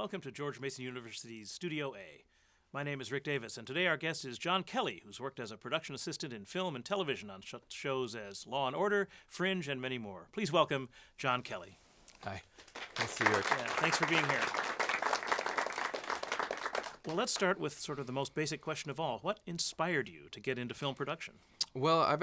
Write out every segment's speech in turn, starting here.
Welcome to George Mason University's Studio A. My name is Rick Davis, and today our guest is John Kelly, who's worked as a production assistant in film and television on shows as Law and Order, Fringe, and many more. Please welcome John Kelly. Hi. Nice to see you, Rick. Yeah, thanks for being here. Well, let's start with sort of the most basic question of all. What inspired you to get into film production? Well, I've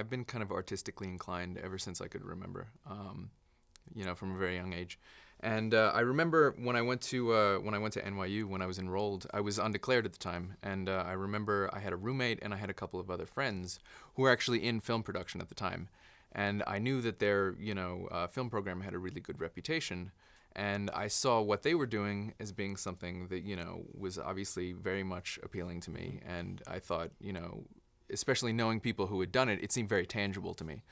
been kind of artistically inclined ever since I could remember, from a very young age. And I remember when I went to NYU, when I was enrolled, I was undeclared at the time, and I remember I had a roommate and I had a couple of other friends who were actually in film production at the time. And I knew that their, film program had a really good reputation. And I saw what they were doing as being something that, was obviously very much appealing to me. And I thought, especially knowing people who had done it, it seemed very tangible to me.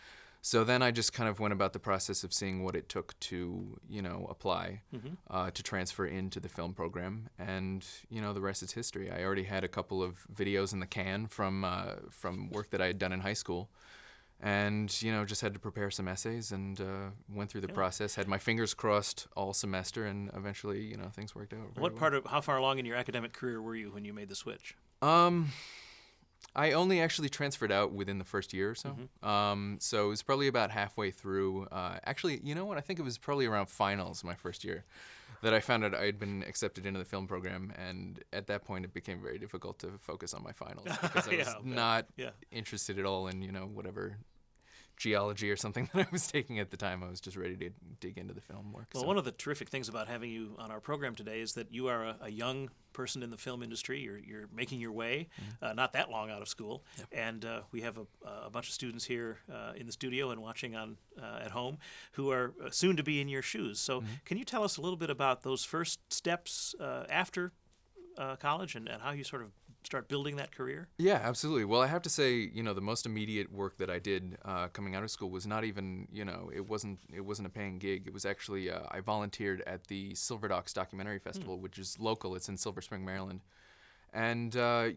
So then I just kind of went about the process of seeing what it took to, apply to transfer into the film program. And, the rest is history. I already had a couple of videos in the can from work that I had done in high school. And, just had to prepare some essays and went through the process, had my fingers crossed all semester, and eventually, things worked out very well. How far along in your academic career were you when you made the switch? I only actually transferred out within the first year or so. So it was probably about halfway through. Actually, you know what? I think it was probably around finals my first year that I found out I had been accepted into the film program. And at that point, it became very difficult to focus on my finals because I was not interested at all in, whatever geology or something that I was taking at the time. I was just ready to dig into the film work. Well, one of the terrific things about having you on our program today is that you are a young person in the film industry. You're making your way, not that long out of school, and we have a bunch of students here in the studio and watching on at home who are soon to be in your shoes. So can you tell us a little bit about those first steps after college and how you sort of start building that career? Yeah, absolutely. Well, I have to say, the most immediate work that I did coming out of school was not even, it wasn't a paying gig. It was actually I volunteered at the Silver Docks Documentary Festival, which is local. It's in Silver Spring, Maryland. And I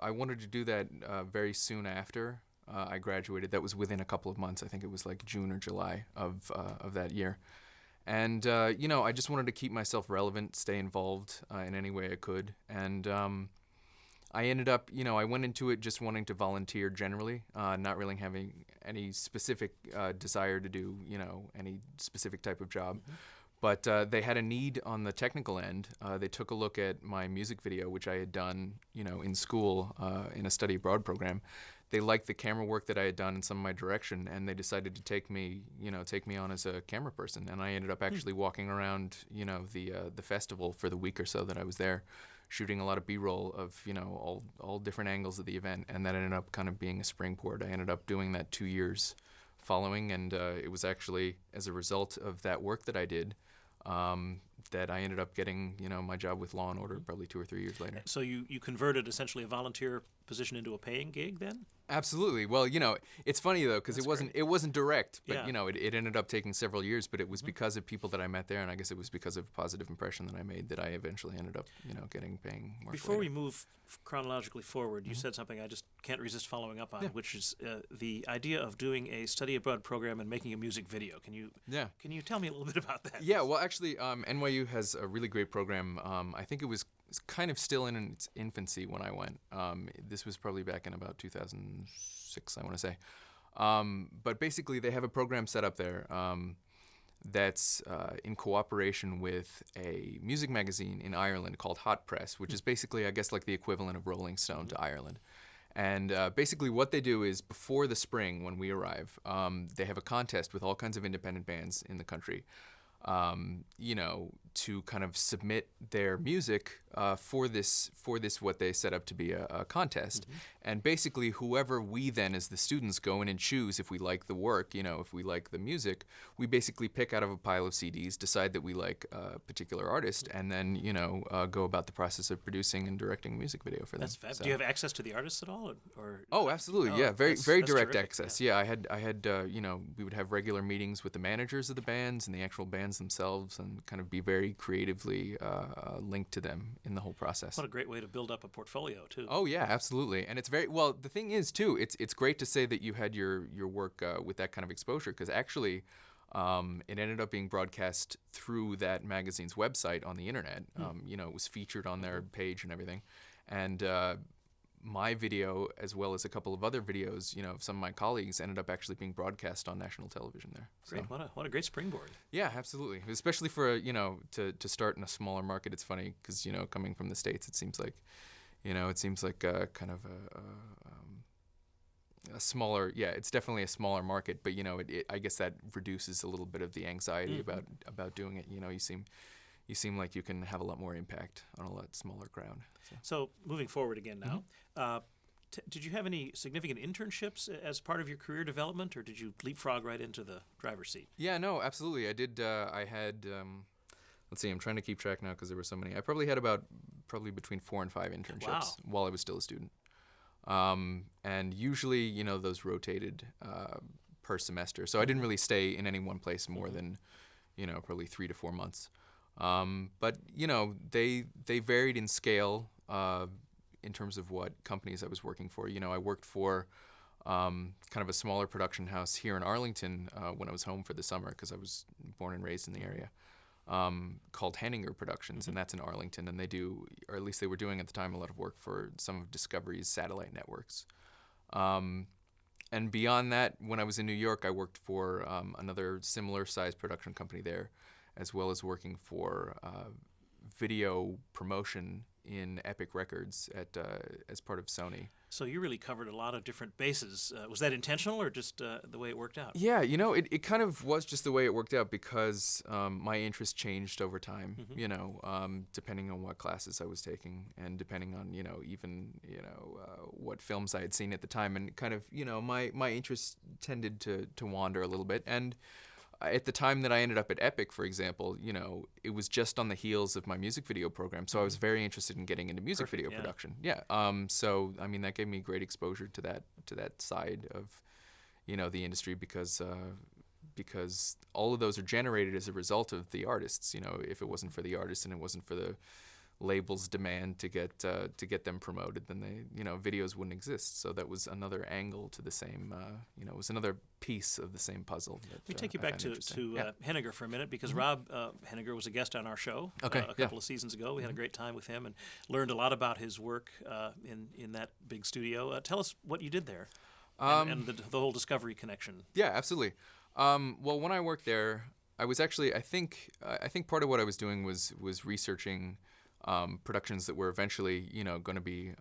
wanted to do that very soon after I graduated. That was within a couple of months. I think it was like June or July of that year. And, I just wanted to keep myself relevant, stay involved in any way I could. And I ended up, I went into it just wanting to volunteer generally, not really having any specific desire to do, any specific type of job. But they had a need on the technical end. They took a look at my music video, which I had done, in school in a study abroad program. They liked the camera work that I had done and some of my direction, and they decided to take me on as a camera person. And I ended up actually walking around, the festival for the week or so that I was there, shooting a lot of B-roll of, all different angles of the event. And that ended up kind of being a springboard. I ended up doing that 2 years following, and it was actually as a result of that work that I did that I ended up getting, my job with Law and Order probably 2 or 3 years later. So you converted essentially a volunteer position into a paying gig then? Absolutely. Well, it's funny though because it wasn't direct, but Yeah. it ended up taking several years. But it was because of people that I met there, and I guess it was because of a positive impression that I made that I eventually ended up, getting paying work. Before later. we move chronologically forward, you said something I just can't resist following up on, which is the idea of doing a study abroad program and making a music video. Can you tell me a little bit about that? Yeah. Well, actually, NYU has a really great program. I think it was kind of still in its infancy when I went. This was probably back in about 2006, I want to say. But basically, they have a program set up there that's in cooperation with a music magazine in Ireland called Hot Press, which is basically, I guess, like the equivalent of Rolling Stone to Ireland. And basically what they do is before the spring, when we arrive, they have a contest with all kinds of independent bands in the country. To kind of submit their music for this what they set up to be a contest. And basically whoever we then as the students go in and choose if we like the work, if we like the music, we basically pick out of a pile of CDs, decide that we like a particular artist, and then, go about the process of producing and directing a music video for them. That's fab. So. Do you have access to the artists at all? Oh, absolutely. Oh, yeah, very direct terrific. access. Yeah, I had we would have regular meetings with the managers of the bands and the actual bands themselves and kind of be very creatively linked to them in the whole process. What a great way to build up a portfolio, too. Oh, yeah, absolutely. And it's very, well, the thing is, too, it's great to say that you had your work with that kind of exposure, because actually It ended up being broadcast through that magazine's website on the internet. It was featured on their page and everything. And my video, as well as a couple of other videos, of some of my colleagues, ended up actually being broadcast on national television there. Great. So, What a great springboard. yeah, absolutely. Especially for, to start in a smaller market. It's funny because, coming from the States, it seems like, kind of a smaller, it's definitely a smaller market, but, I guess that reduces a little bit of the anxiety about doing it. You seem like you can have a lot more impact on a lot smaller crowd. So moving forward again now, did you have any significant internships as part of your career development, or did you leapfrog right into the driver's seat? Yeah, no, absolutely. I did. I had, let's see, I'm trying to keep track now because there were so many. I probably had probably between 4 and 5 internships while I was still a student. And usually, those rotated per semester. So I didn't really stay in any one place more than, probably 3 to 4 months. But they varied in scale in terms of what companies I was working for. I worked for kind of a smaller production house here in Arlington when I was home for the summer because I was born and raised in the area, called Henninger Productions, and that's in Arlington. And they do, or at least they were doing at the time, a lot of work for some of Discovery's satellite networks. And beyond that, when I was in New York, I worked for another similar-sized production company there, as well as working for video promotion in Epic Records as part of Sony. So you really covered a lot of different bases. Was that intentional or just the way it worked out? Yeah, it kind of was just the way it worked out because my interest changed over time, depending on what classes I was taking and depending on, what films I had seen at the time. And kind of, my interest tended to wander a little bit. And at the time that I ended up at Epic, for example, it was just on the heels of my music video program, so I was very interested in getting into music video production. Yeah. So I mean, that gave me great exposure to that side of, the industry because all of those are generated as a result of the artists. If it wasn't for the artists and it wasn't for the label's demand to get them promoted, then videos wouldn't exist. So that was another angle to the same, it was another piece of the same puzzle. Let me take you back to Henninger for a minute because Rob Henninger was a guest on our show a couple of seasons ago. We had a great time with him and learned a lot about his work in that big studio. Tell us what you did there and the whole Discovery connection. Yeah, absolutely. Well, when I worked there, I was actually, I think part of what I was doing was researching productions that were eventually, going to be,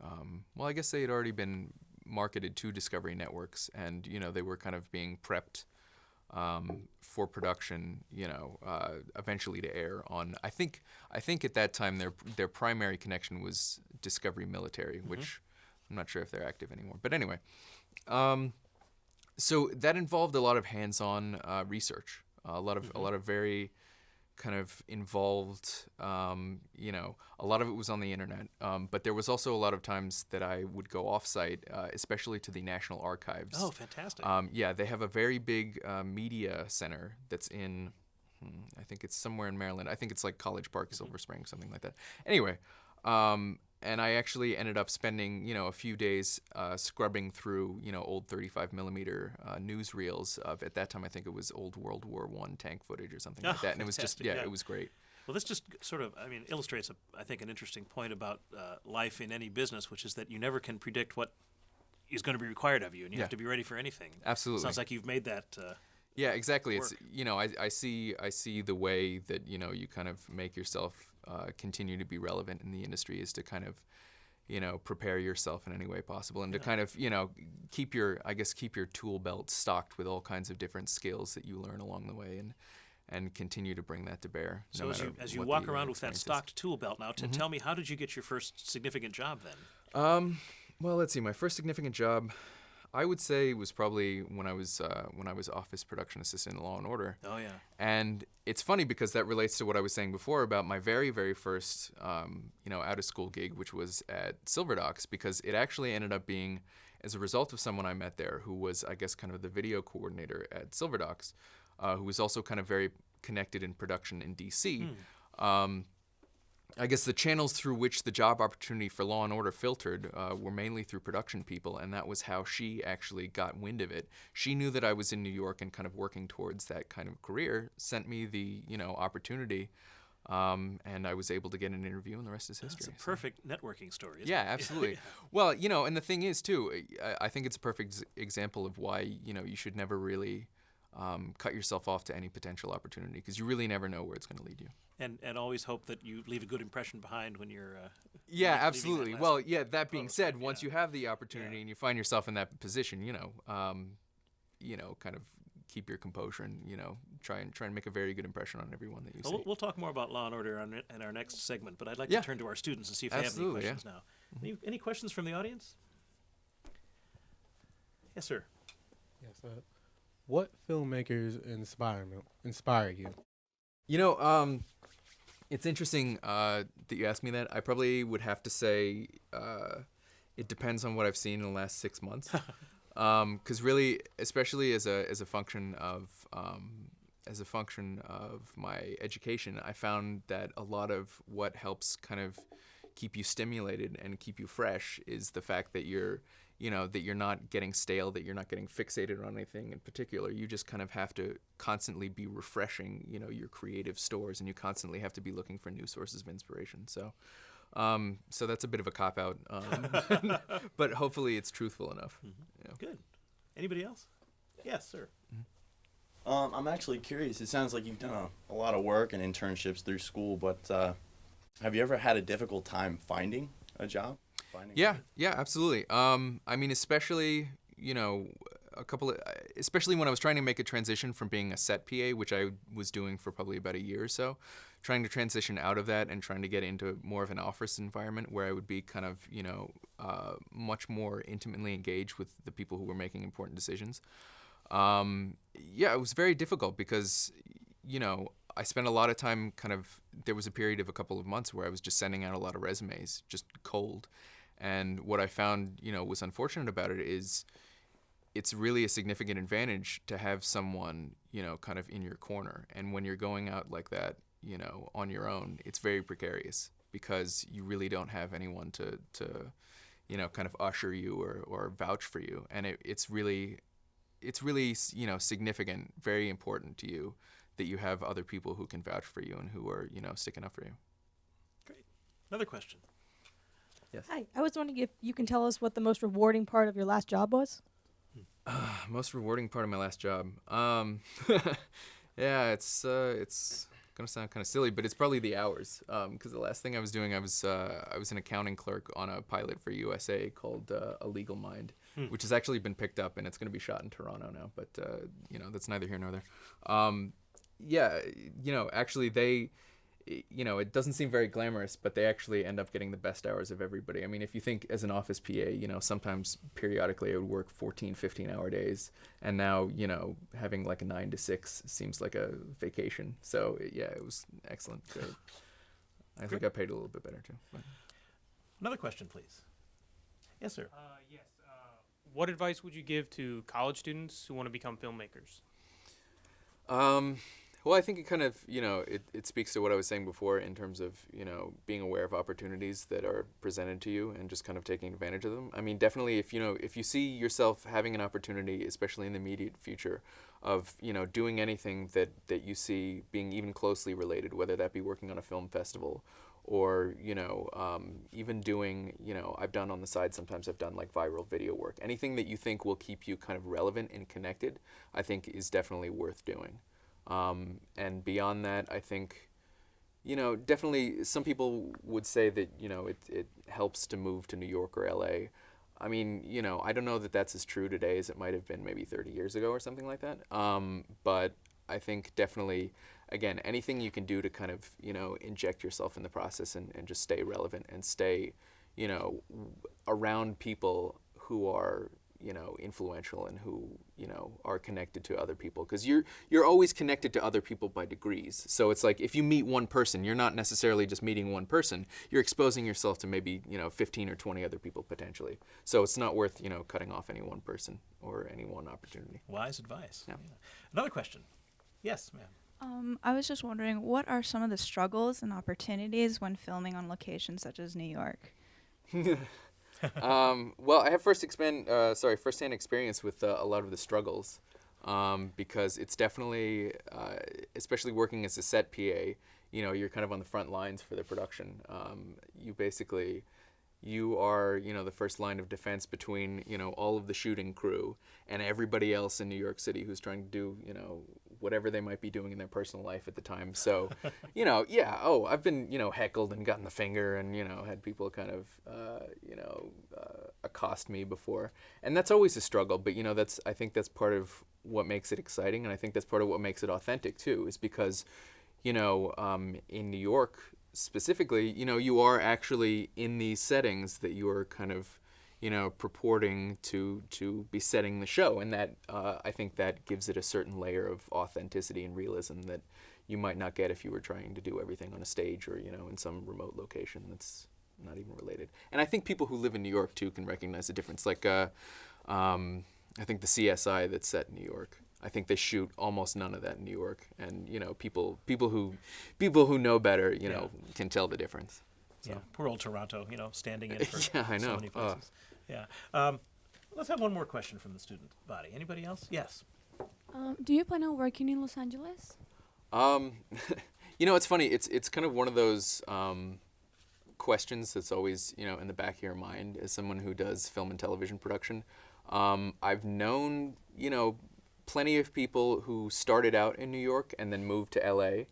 I guess they had already been marketed to Discovery Networks, and they were kind of being prepped for production, eventually to air on. I think at that time their primary connection was Discovery Military, which I'm not sure if they're active anymore. But anyway, so that involved a lot of hands-on research, a lot of very kind of involved, a lot of it was on the internet, but there was also a lot of times that I would go off-site, especially to the National Archives. Oh, fantastic. They have a very big media center that's in, I think it's somewhere in Maryland. I think it's like College Park, Silver Spring, something like that. Anyway, and I actually ended up spending, a few days scrubbing through, old 35 millimeter newsreels of, at that time, I think it was old World War I tank footage or something like that. And it was just, it was great. Well, this just sort of, illustrates, I think, an interesting point about life in any business, which is that you never can predict what is going to be required of you, and you have to be ready for anything. Absolutely. Sounds like you've made that. Yeah, exactly. Work. It's I see the way that you kind of make yourself continue to be relevant in the industry is to kind of prepare yourself in any way possible and to kind of keep your tool belt stocked with all kinds of different skills that you learn along the way and continue to bring that to bear. So as you walk around with that stocked tool belt now, tell me, how did you get your first significant job then? Well, let's see. My first significant job, I would say, was probably when I was office production assistant in Law and Order. Oh yeah. And it's funny because that relates to what I was saying before about my very, very first out of school gig, which was at Silver Docs, because it actually ended up being as a result of someone I met there who was, I guess, kind of the video coordinator at Silver Docs, who was also kind of very connected in production in DC. I guess the channels through which the job opportunity for Law & Order filtered were mainly through production people, and that was how she actually got wind of it. She knew that I was in New York and kind of working towards that kind of career, sent me the opportunity, and I was able to get an interview, and the rest is history. It's a perfect networking story, isn't Yeah, it? absolutely. Well, and the thing is, too, I think it's a perfect example of why, you should never really cut yourself off to any potential opportunity, because you really never know where it's going to lead you. And always hope that you leave a good impression behind when you're yeah, leaving absolutely. that Well, last yeah, that being post. said, once Yeah. you have the opportunity and you find yourself in that position, kind of keep your composure and, try and make a very good impression on everyone that you see. Well, we'll talk more about Law and Order in our next segment, but I'd like Yeah. to turn to our students and see if they Absolutely, have any questions now. Any questions from the audience? Yes, sir. Yes. What filmmakers inspire you? It's interesting that you asked me that. I probably would have to say it depends on what I've seen in the last 6 months. Because really, especially as a function of my education, I found that a lot of what helps kind of keep you stimulated and keep you fresh is the fact that you're not getting stale, that you're not getting fixated on anything in particular. You just kind of have to constantly be refreshing, your creative stores, and you constantly have to be looking for new sources of inspiration. So that's a bit of a cop-out, but hopefully it's truthful enough. Mm-hmm. Good. Anybody else? Yes, sir. I'm actually curious. It sounds like you've done a lot of work and internships through school, but have you ever had a difficult time finding a job? Yeah, absolutely. Especially, especially when I was trying to make a transition from being a set PA, which I was doing for probably about a year or so, trying to transition out of that and trying to get into more of an office environment where I would be kind of, much more intimately engaged with the people who were making important decisions. It was very difficult because, I spent a lot of time there was a period of a couple of months where I was just sending out a lot of resumes, just cold. And what I found, was unfortunate about it is it's really a significant advantage to have someone, kind of in your corner. And when you're going out like that, on your own, it's very precarious because you really don't have anyone to kind of usher you or vouch for you. And it's really, significant, very important to you that you have other people who can vouch for you and who are, sticking up for you. Great. Another question. Yes. Hi. I was wondering if you can tell us what the most rewarding part of your last job was? Most rewarding part of my last job. Yeah, it's gonna sound kind of silly, but it's probably the hours. Because the last thing I was doing, I was an accounting clerk on a pilot for USA called A Legal Mind, which has actually been picked up and it's gonna be shot in Toronto now. But that's neither here nor there. Actually they. It doesn't seem very glamorous, but they actually end up getting the best hours of everybody. I mean, if you think as an office PA, sometimes periodically I would work 14, 15-hour days, and now, having like a 9 to 6 seems like a vacation. So, it was excellent. Great. I think I paid a little bit better, too. But. Another question, please. Yes, sir. Yes. What advice would you give to college students who want to become filmmakers? Well, I think it kind of, it speaks to what I was saying before in terms of, being aware of opportunities that are presented to you and just kind of taking advantage of them. I mean, definitely if you see yourself having an opportunity, especially in the immediate future, of, doing anything that you see being even closely related, whether that be working on a film festival or, even doing, I've done on the side, sometimes I've done like viral video work. Anything that you think will keep you kind of relevant and connected, I think is definitely worth doing. And beyond that, I think, definitely some people would say that, it helps to move to New York or LA. I mean, I don't know that that's as true today as it might have been maybe 30 years ago or something like that. But I think definitely, again, anything you can do to kind of, inject yourself in the process and just stay relevant and stay, around people who are, influential and who, are connected to other people. Because you're always connected to other people by degrees. So it's like if you meet one person, you're not necessarily just meeting one person. You're exposing yourself to maybe, 15 or 20 other people potentially. So it's not worth, cutting off any one person or any one opportunity. Wise advice. Yeah. Yeah. Another question. Yes, ma'am. I was just wondering, what are some of the struggles and opportunities when filming on locations such as New York? Well, I have firsthand experience with a lot of the struggles, because it's definitely, especially working as a set PA, you're kind of on the front lines for the production. You are, the first line of defense between, all of the shooting crew and everybody else in New York City who's trying to do, whatever they might be doing in their personal life at the time. So, I've been, heckled and gotten the finger and, had people kind of, accost me before. And that's always a struggle, but, I think that's part of what makes it exciting. And I think that's part of what makes it authentic too, is because, in New York, specifically, you are actually in these settings that you are kind of, purporting to be setting the show, and that I think that gives it a certain layer of authenticity and realism that you might not get if you were trying to do everything on a stage or in some remote location that's not even related. And I think people who live in New York too can recognize the difference. Like I think the CSI that's set in New York, I think they shoot almost none of that in New York, and people who know better, can tell the difference. So. Yeah, poor old Toronto, standing in for yeah, I know. so many places. Yeah. Let's have one more question from the student body. Anybody else? Yes. Do you plan on working in Los Angeles? It's funny. It's kind of one of those questions that's always in the back of your mind as someone who does film and television production. I've known plenty of people who started out in New York and then moved to LA,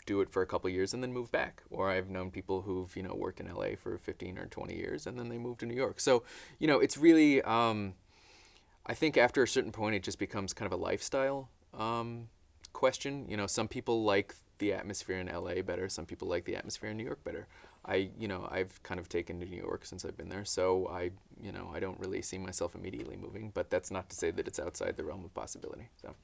do it for a couple years and then move back. Or I've known people who've worked in LA for 15 or 20 years and then they moved to New York. So it's really I think after a certain point it just becomes kind of a lifestyle question. Some people like the atmosphere in LA better. Some people like the atmosphere in New York better. I've kind of taken to New York since I've been there, so I don't really see myself immediately moving, but that's not to say that it's outside the realm of possibility. So,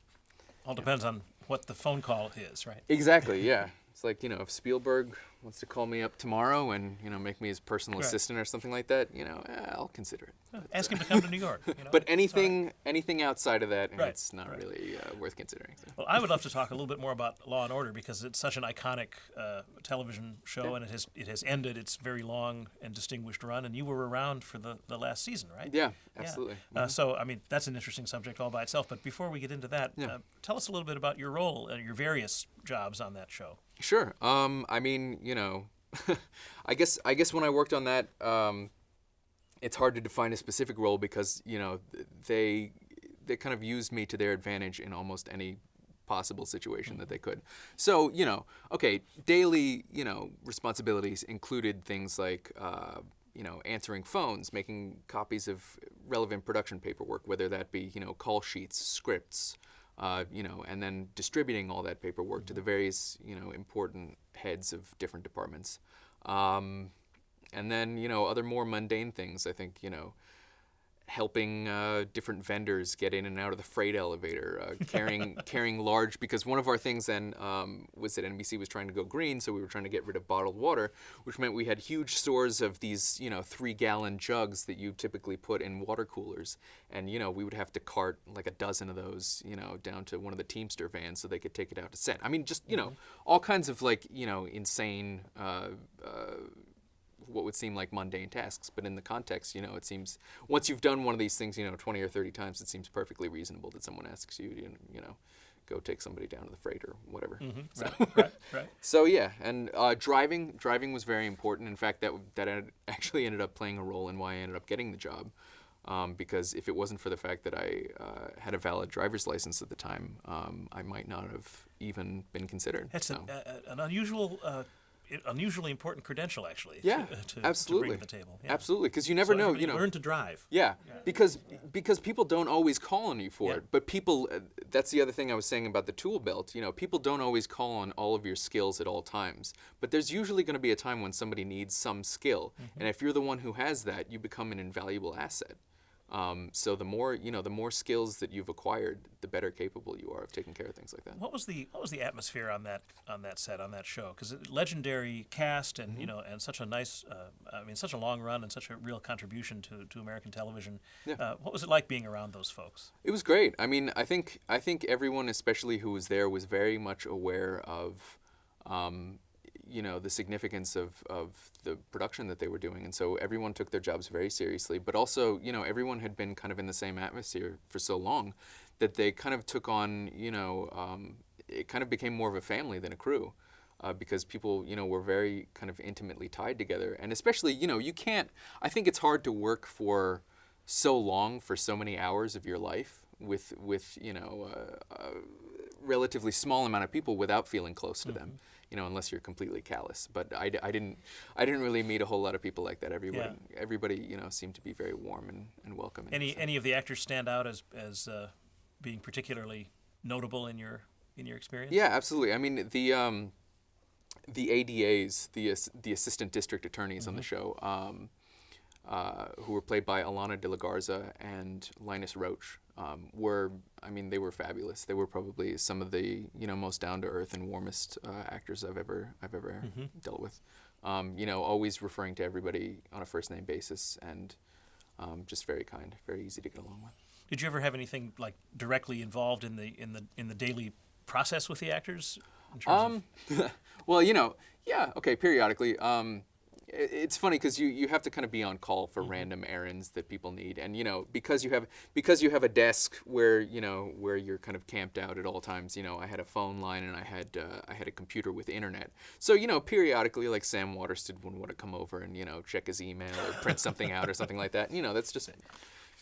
all depends on what the phone call is, right? Exactly, yeah. It's like, if Spielberg wants to call me up tomorrow and, make me his personal assistant or something like that, I'll consider it. Ask him to come to New York. But anything outside of that, it's not really worth considering. So. Well, I would love to talk a little bit more about Law and Order because it's such an iconic television show, and it has ended its very long and distinguished run, and you were around for the last season, right? Yeah, absolutely. Yeah. So, that's an interesting subject all by itself, but before we get into that, tell us a little bit about your role and your various jobs on that show. Sure. I guess when I worked on that, it's hard to define a specific role because, they kind of used me to their advantage in almost any possible situation that they could. So, daily, responsibilities included things like, answering phones, making copies of relevant production paperwork, whether that be, call sheets, scripts, and then distributing all that paperwork to the various, important heads of different departments. And then, other more mundane things, I think, helping different vendors get in and out of the freight elevator, carrying large, because one of our things then was that NBC was trying to go green, so we were trying to get rid of bottled water, which meant we had huge stores of these 3-gallon jugs that you typically put in water coolers, and we would have to cart like a dozen of those down to one of the Teamster vans so they could take it out to set. Just all kinds of insane what would seem like mundane tasks, but in the context, it seems once you've done one of these things, 20 or 30 times, it seems perfectly reasonable that someone asks you to, go take somebody down to the freight or whatever. Mm-hmm. So, Right. So yeah, and driving was very important. In fact, that actually ended up playing a role in why I ended up getting the job, because if it wasn't for the fact that I had a valid driver's license at the time, I might not have even been considered. That's so. an unusually important credential, actually. Yeah, to absolutely. bring to the table. Yeah. Absolutely, because you never know. Learn to drive. Yeah, because people don't always call on you for it. But people, that's the other thing I was saying about the tool belt. People don't always call on all of your skills at all times. But there's usually going to be a time when somebody needs some skill, and if you're the one who has that, you become an invaluable asset. So the more skills that you've acquired, the better capable you are of taking care of things like that. What was the atmosphere on that set, on that show? Because legendary cast and and such a nice, such a long run and such a real contribution to American television. Yeah. What was it like being around those folks? It was great. I mean, I think everyone, especially who was there, was very much aware of, the significance of the production that they were doing, and so everyone took their jobs very seriously. But also, everyone had been kind of in the same atmosphere for so long that they kind of took on, it kind of became more of a family than a crew. Because people, were very kind of intimately tied together, and especially, you can't. I think it's hard to work for so long, for so many hours of your life with a relatively small amount of people without feeling close to them, unless you're completely callous. But I didn't really meet a whole lot of people like that. Everybody, seemed to be very warm and welcoming. Any of the actors stand out as being particularly notable in your experience? Yeah, absolutely. I mean, the ADAs, the assistant district attorneys on the show, who were played by Alana De La Garza and Linus Roach, they were fabulous. They were probably some of the most down to earth and warmest actors I've ever dealt with. Always referring to everybody on a first name basis, and just very kind, very easy to get along with. Did you ever have anything like directly involved in the daily process with the actors? In terms of... Well, periodically. It's funny because you have to kind of be on call for random errands that people need, and because you have a desk where you're kind of camped out at all times. I had a phone line and I had a computer with internet. So periodically, like Sam Waterston would want to come over and check his email or print something out or something like that. That's just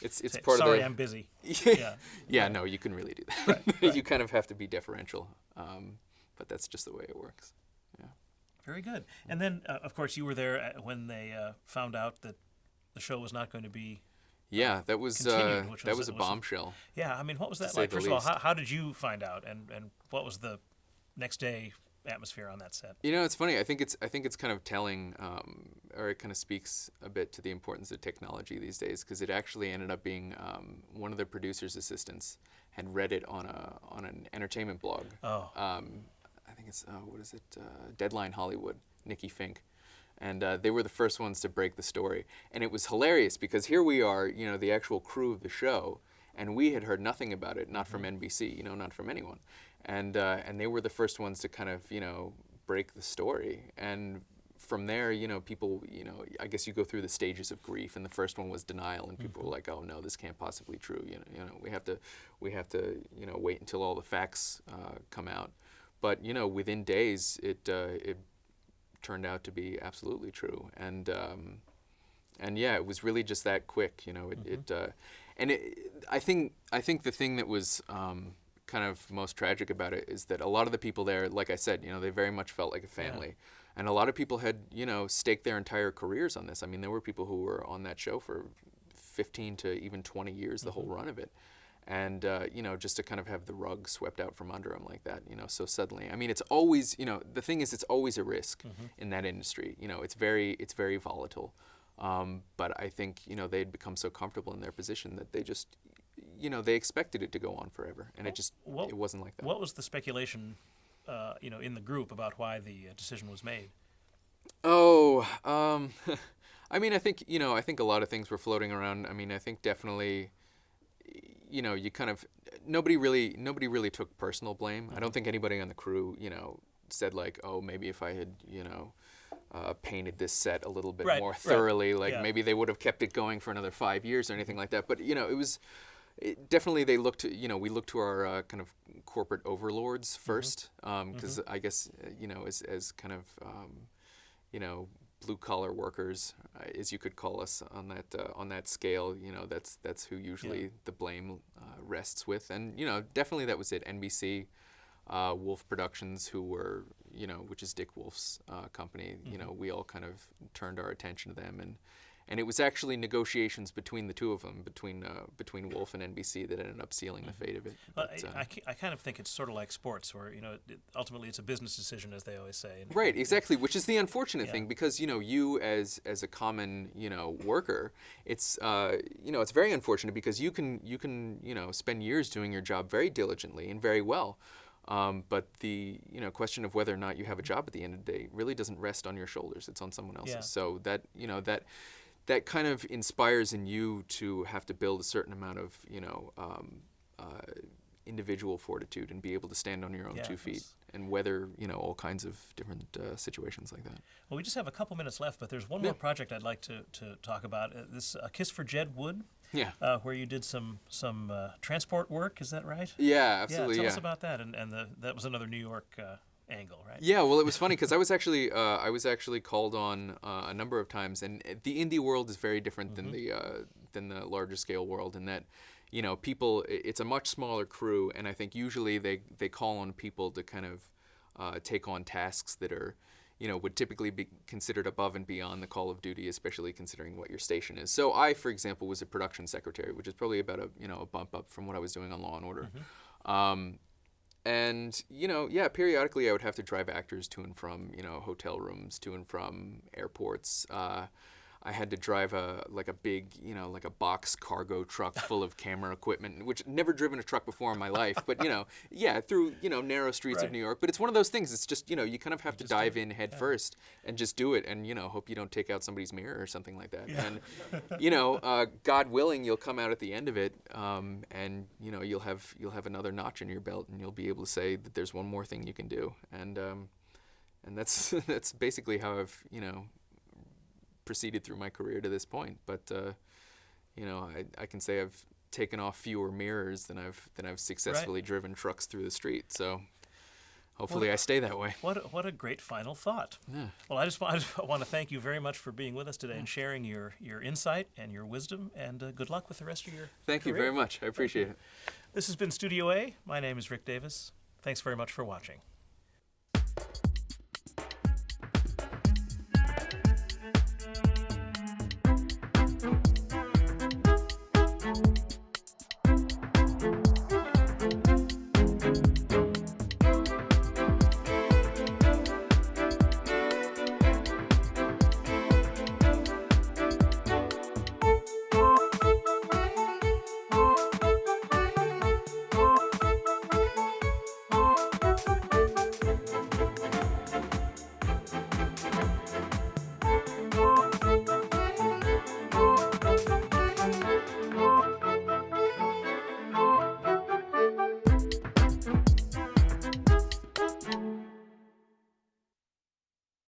it's part of the. Sorry, I'm busy. Yeah. Yeah, no, you couldn't really do that. Right. You kind of have to be deferential, but that's just the way it works. Yeah. Very good. And then, of course, you were there when they found out that the show was not going to be. Yeah, that was continued, that was a bombshell. Yeah, I mean, what was that to like? say the First of all, least. how did you find out, and what was the next day atmosphere on that set? It's funny. I think it's kind of telling, or it kind of speaks a bit to the importance of technology these days, because it actually ended up being one of the producer's assistants had read it on an entertainment blog. Oh. I think it's Deadline Hollywood, Nikki Fink, and they were the first ones to break the story, and it was hilarious because here we are, the actual crew of the show, and we had heard nothing about it, not from NBC, not from anyone, and they were the first ones to kind of break the story, and from there, people, I guess you go through the stages of grief, and the first one was denial, and people were like, oh no, this can't possibly be true, we have to wait until all the facts come out. But within days, it turned out to be absolutely true, and yeah, it was really just that quick. I think the thing that was kind of most tragic about it is that a lot of the people there, like I said, they very much felt like a family, yeah. And a lot of people had staked their entire careers on this. I mean, there were people who were on that show for 15 to even 20 years, the whole run of it. And, just to kind of have the rug swept out from under them like that, so suddenly. I mean, it's always, the thing is, it's always a risk in that industry. It's very volatile. But I think, they'd become so comfortable in their position that they just, they expected it to go on forever. And it wasn't like that. What was the speculation, in the group about why the decision was made? Oh, I mean, I think a lot of things were floating around. I mean, I think definitely... you kind of nobody really took personal blame. I don't think anybody on the crew, said like, oh, maybe if I had, painted this set a little bit more thoroughly, maybe they would have kept it going for another 5 years or anything like that. But definitely they looked to, we looked to our kind of corporate overlords first, because I guess as kind of blue collar workers, as you could call us on that scale, that's who usually the blame rests with, and definitely that was it. NBC, Wolf Productions, who were which is Dick Wolf's company, we all kind of turned our attention to them, And it was actually negotiations between the two of them, between Wolf and NBC, that ended up sealing the fate of it. Well, But, I kind of think it's sort of like sports, where ultimately it's a business decision, as they always say. And, right, exactly, which is the unfortunate Yeah. thing, because you as a common worker, it's it's very unfortunate, because you can spend years doing your job very diligently and very well. But the question of whether or not you have a job at the end of the day really doesn't rest on your shoulders. It's on someone else's. Yeah. So that kind of inspires in you to have to build a certain amount of individual fortitude and be able to stand on your own 2 feet and weather all kinds of different situations like that. Well, we just have a couple minutes left, but there's one more project I'd like to talk about. This A Kiss for Jed Wood. Yeah. Where you did some transport work, is that right? Yeah, absolutely. Tell us about that, and that was another New York angle, right? Yeah, well, it was funny, because I was actually called on a number of times, and the indie world is very different than the larger scale world, in that people, it's a much smaller crew, and I think usually they call on people to kind of take on tasks that are would typically be considered above and beyond the call of duty, especially considering what your station is. So I, for example, was a production secretary, which is probably about a bump up from what I was doing on Law and Order. And periodically I would have to drive actors to and from hotel rooms, to and from airports. I had to drive a big like a box cargo truck full of camera equipment, which I'd never driven a truck before in my life. But through narrow streets of New York. But it's one of those things. It's just you kind of have to dive in head first and just do it, and hope you don't take out somebody's mirror or something like that. Yeah. And God willing, you'll come out at the end of it, and you'll have another notch in your belt, and you'll be able to say that there's one more thing you can do, and that's that's basically how I've proceeded through my career to this point. But I can say I've taken off fewer mirrors than I've successfully driven trucks through the street. So hopefully I stay that way. What a great final thought. Yeah. Well, I just want to thank you very much for being with us today and sharing your insight and your wisdom, and good luck with the rest of your Thank career. you very much. I appreciate it. This has been Studio A. My name is Rick Davis. Thanks very much for watching.